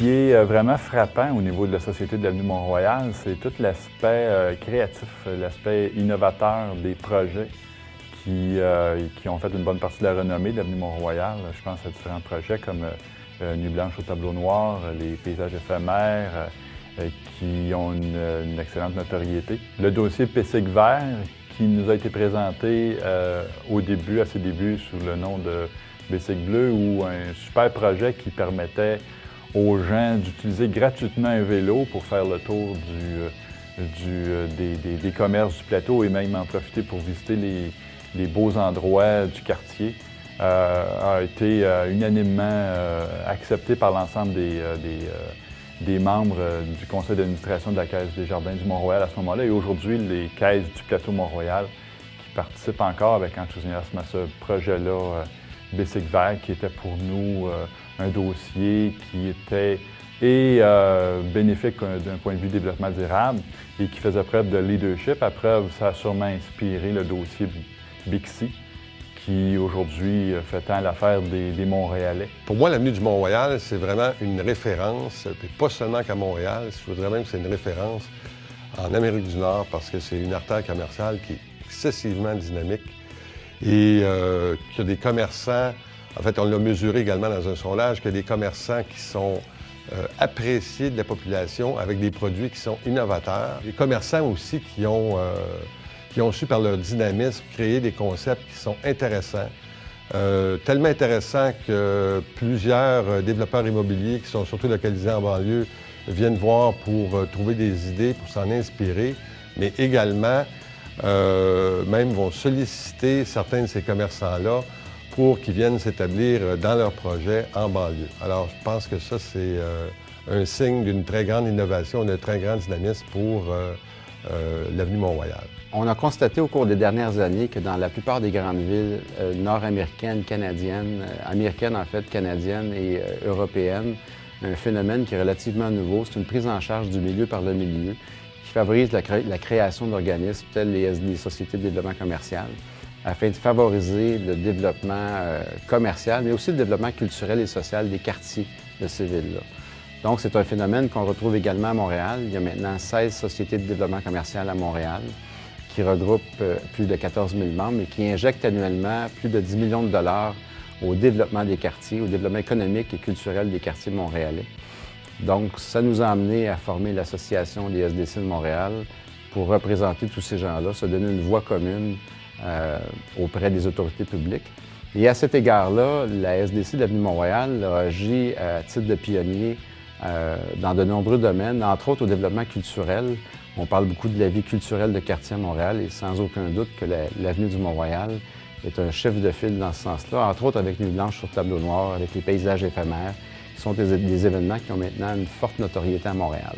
qui est vraiment frappant au niveau de la Société de l'Avenue Mont-Royal, c'est tout l'aspect créatif, l'aspect innovateur des projets qui ont fait une bonne partie de la renommée de l'Avenue Mont-Royal. Je pense à différents projets comme Nuit blanche au tableau noir, les paysages éphémères, qui ont une excellente notoriété. Le dossier PESIC vert, qui nous a été présenté à ses débuts, sous le nom de BESIC bleu, ou un super projet qui permettait aux gens d'utiliser gratuitement un vélo pour faire le tour des commerces du plateau et même en profiter pour visiter les beaux endroits du quartier, a été unanimement accepté par l'ensemble des membres du conseil d'administration de la Caisse des Jardins du Mont-Royal à ce moment-là. Et aujourd'hui, les caisses du plateau Mont-Royal qui participent encore avec enthousiasme à ce projet-là, BESIC vert, qui était pour nous un dossier qui était bénéfique d'un point de vue développement durable et qui faisait preuve de leadership. À preuve, ça a sûrement inspiré le dossier Bixi, qui aujourd'hui fait tant l'affaire des Montréalais. Pour moi, l'avenue du Mont-Royal, c'est vraiment une référence, puis pas seulement qu'à Montréal, je voudrais même que c'est une référence en Amérique du Nord, parce que c'est une artère commerciale qui est excessivement dynamique et qu'il y a des commerçants, en fait, on l'a mesuré également dans un sondage, qu'il y a des commerçants qui sont appréciés de la population avec des produits qui sont innovateurs. Des commerçants aussi qui ont su, par leur dynamisme, créer des concepts qui sont intéressants. Tellement intéressants que plusieurs développeurs immobiliers qui sont surtout localisés en banlieue viennent voir pour trouver des idées, pour s'en inspirer, mais également même vont solliciter certains de ces commerçants-là pour qu'ils viennent s'établir dans leurs projets en banlieue. Alors, je pense que ça, c'est un signe d'une très grande innovation, d'un très grand dynamisme pour l'avenue Mont-Royal. On a constaté au cours des dernières années que dans la plupart des grandes villes nord-américaines, canadiennes, américaines en fait, canadiennes et européennes, un phénomène qui est relativement nouveau, c'est une prise en charge du milieu par le milieu qui favorise la création d'organismes tels les sociétés de développement commercial afin de favoriser le développement commercial, mais aussi le développement culturel et social des quartiers de ces villes-là. Donc, c'est un phénomène qu'on retrouve également à Montréal. Il y a maintenant 16 sociétés de développement commercial à Montréal qui regroupent plus de 14 000 membres et qui injectent annuellement plus de 10 millions de dollars au développement des quartiers, au développement économique et culturel des quartiers montréalais. Donc, ça nous a amené à former l'Association des SDC de Montréal pour représenter tous ces gens-là, se donner une voix commune auprès des autorités publiques. Et à cet égard-là, la SDC de l'Avenue Mont-Royal a agi à titre de pionnier dans de nombreux domaines, entre autres au développement culturel. On parle beaucoup de la vie culturelle de quartier à Montréal et sans aucun doute que l'Avenue du Mont-Royal est un chef de file dans ce sens-là, entre autres avec Nuit blanche sur tableau noir, avec les paysages éphémères, qui sont des événements qui ont maintenant une forte notoriété à Montréal.